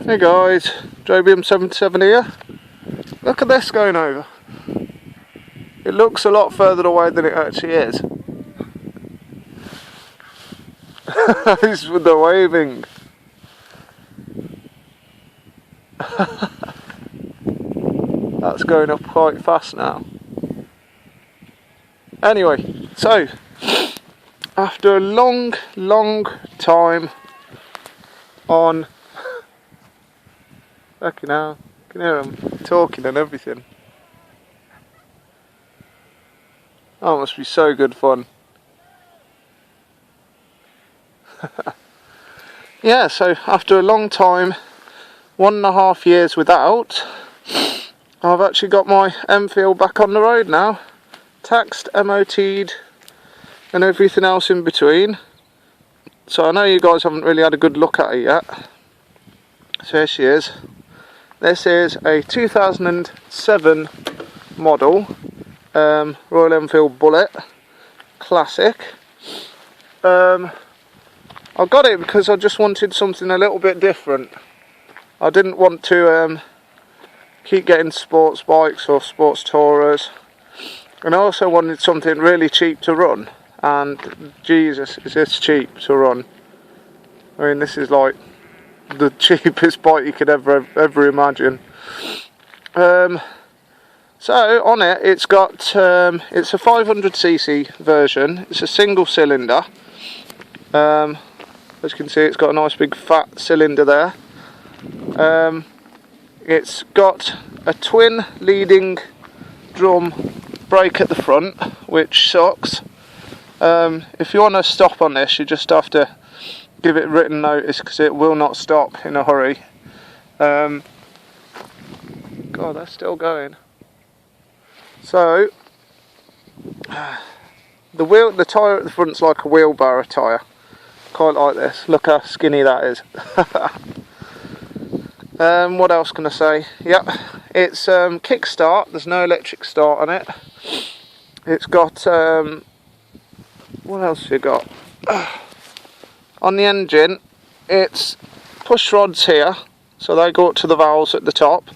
Hey guys, JBM77 here. Look at this going over. It looks a lot further away than it actually is. It's with the waving. That's going up quite fast now. Anyway, so after a long time on, fucking hell, you can hear them talking and everything. Oh, it must be so good fun. Yeah, so after a long time, 1.5 years without, I've actually got my Enfield back on the road now. Taxed, MOT'd and everything else in between. So I know you guys haven't really had a good look at it yet. So here she is. This is a 2007 model Royal Enfield Bullet Classic. I got it because I just wanted something a little bit different. I didn't want to keep getting sports bikes or sports tourers, and I also wanted something really cheap to run. And Jesus, is this cheap to run? I mean, this is like the cheapest bike you could ever imagine. So on it, it's got it's a 500cc version. It's a single cylinder. As you can see, it's got a nice big fat cylinder there. It's got a twin leading drum brake at the front, which sucks. If you want to stop on this, you just have to give it written notice, because it will not stop in a hurry. God, that's still going. So the tyre at the front's like a wheelbarrow tyre. Quite like this. Look how skinny that is. What else can I say? Yep, it's kickstart. There's no electric start on it. It's got what else have you got? On the engine, it's push rods here, so they go up to the valves at the top.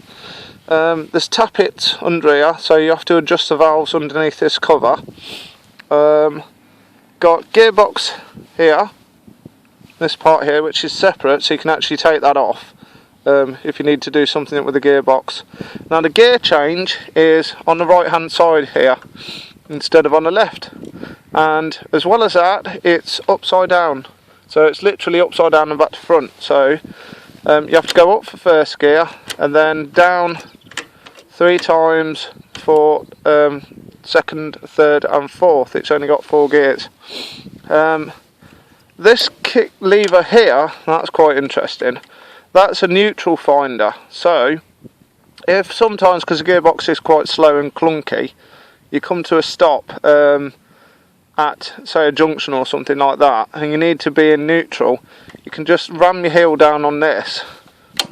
There's tappets under here, so you have to adjust the valves underneath this cover. Got gearbox here, this part here, which is separate, so you can actually take that off if you need to do something with the gearbox. Now the gear change is on the right hand side here instead of on the left, and as well as that, it's upside down, so it's literally upside down and back to front. So you have to go up for first gear and then down 3 times for second, third and fourth. It's only got 4 gears. This kick lever here, that's quite interesting. That's a neutral finder. So if sometimes, because the gearbox is quite slow and clunky, you come to a stop at, say, a junction or something like that, and you need to be in neutral, you can just ram your heel down on this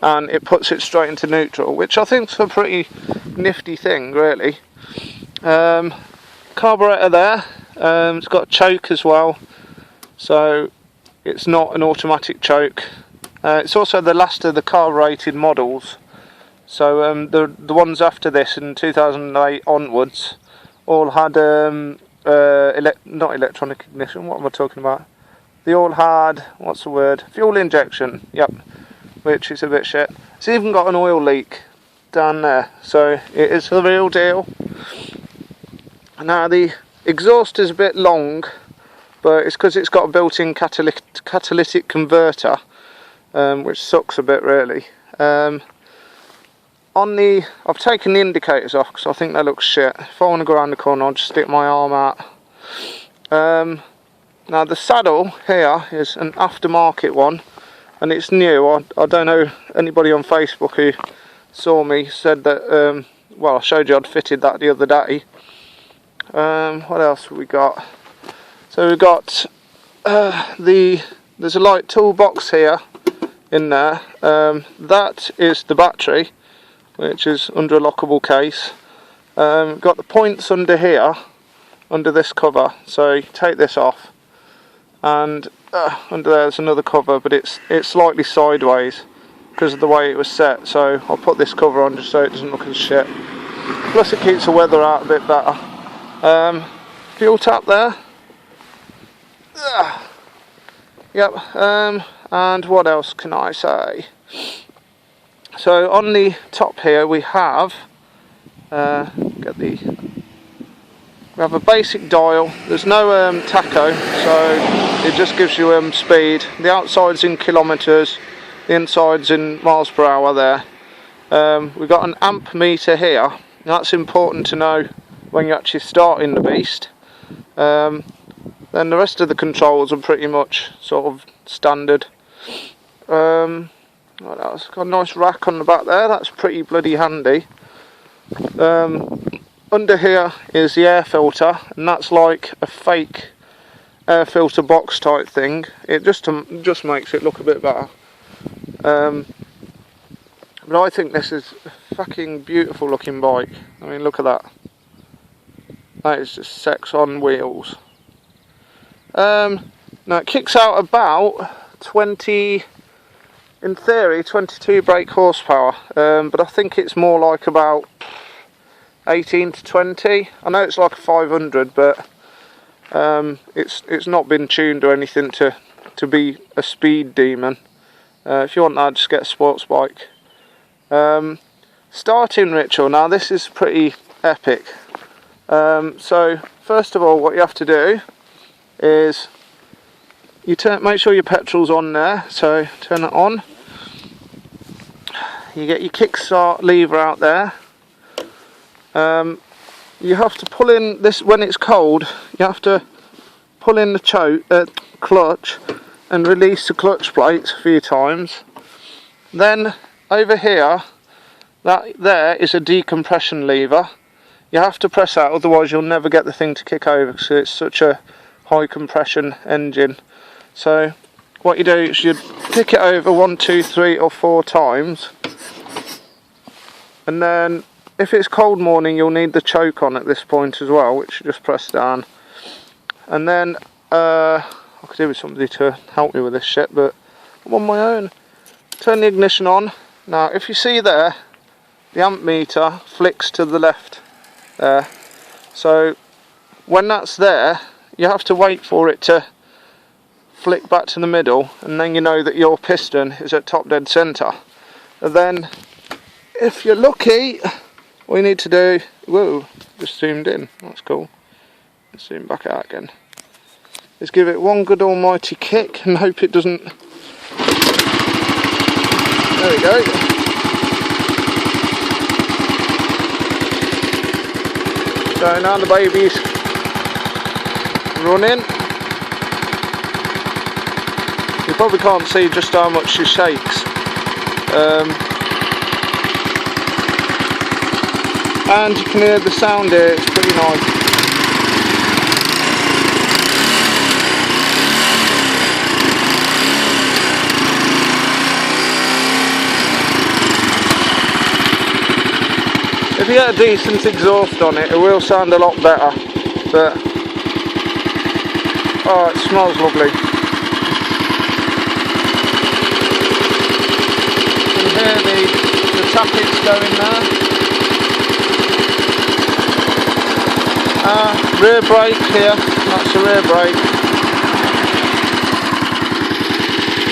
and it puts it straight into neutral, which I think is a pretty nifty thing, really. Carburetor there. It's got a choke as well, so it's not an automatic choke. It's also the last of the car rated models, so the ones after this in 2008 onwards all had not electronic ignition, what am I talking about? They all had, what's the word, fuel injection, yep, which is a bit shit. It's even got an oil leak down there, so it is the real deal. Now the exhaust is a bit long, but it's because it's got a built-in catalytic converter, which sucks a bit really. I've taken the indicators off because I think they look shit. If I want to go around the corner, I'll just stick my arm out. Now the saddle here is an aftermarket one, and it's new. I don't know, anybody on Facebook who saw me said that, well, I showed you I'd fitted that the other day. What else have we got? So we've got there's a light toolbox here in there. That is the battery, which is under a lockable case. Got the points under here, under this cover, so you take this off, and under there's another cover, but it's slightly sideways. because of the way it was set, so I'll put this cover on just so it doesn't look as shit. Plus it keeps the weather out a bit better. Fuel tap there. Yep, and what else can I say? So on the top here we have we have a basic dial. There's no tacho, so it just gives you speed. The outside's in kilometres, the inside's in miles per hour there. We've got an amp meter here. That's important to know when you're actually starting the beast. Then the rest of the controls are pretty much sort of standard. What else? Got a nice rack on the back there, that's pretty bloody handy. Under here is the air filter, and that's like a fake air filter box type thing. It just makes it look a bit better. But I think this is a fucking beautiful looking bike. I mean, look at that. That is just sex on wheels. Now it kicks out about 20, in theory 22 brake horsepower, but I think it's more like about 18 to 20. I know it's like a 500, but it's not been tuned or anything to be a speed demon. If you want that, just get a sports bike. Starting ritual. Now this is pretty epic. So first of all, what you have to do is you make sure your petrol's on there, so turn it on. You get your kickstart lever out there. You have to pull in this when it's cold. You have to pull in the clutch and release the clutch plates a few times. Then over here, that there is a decompression lever. You have to press that, otherwise you'll never get the thing to kick over because it's such a high compression engine. So what you do is you kick it over 1, 2, 3 or 4 times, and then if it's cold morning you'll need the choke on at this point as well, which you just press down. And then I could do with somebody to help me with this shit, but I'm on my own. Turn the ignition on. Now if you see there, the amp meter flicks to the left there. So when that's there, you have to wait for it to flick back to the middle, and then you know that your piston is at top dead centre. And then if you're lucky, all you need to do, whoa, just zoomed in, that's cool, let's zoom back out again, is give it one good almighty kick and hope it doesn't, there we go. So now the baby's running. You probably can't see just how much she shakes. And you can hear the sound here, it's pretty nice. If you get a decent exhaust on it, it will sound a lot better, but oh, it smells lovely. You can hear the tappets going there. Rear brake here, that's the rear brake.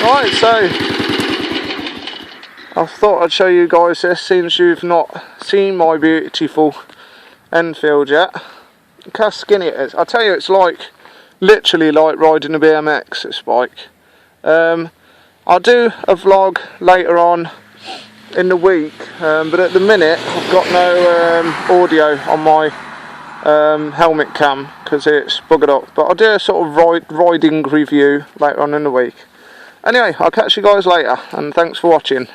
Right, so I thought I'd show you guys this since you've not seen my beautiful Enfield yet. Look how skinny it is. I tell you, it's like literally like riding a BMX, this bike. I'll do a vlog later on in the week, but at the minute I've got no audio on my helmet cam because it's buggered up, but I'll do a sort of riding review later on in the week. Anyway, I'll catch you guys later, and thanks for watching.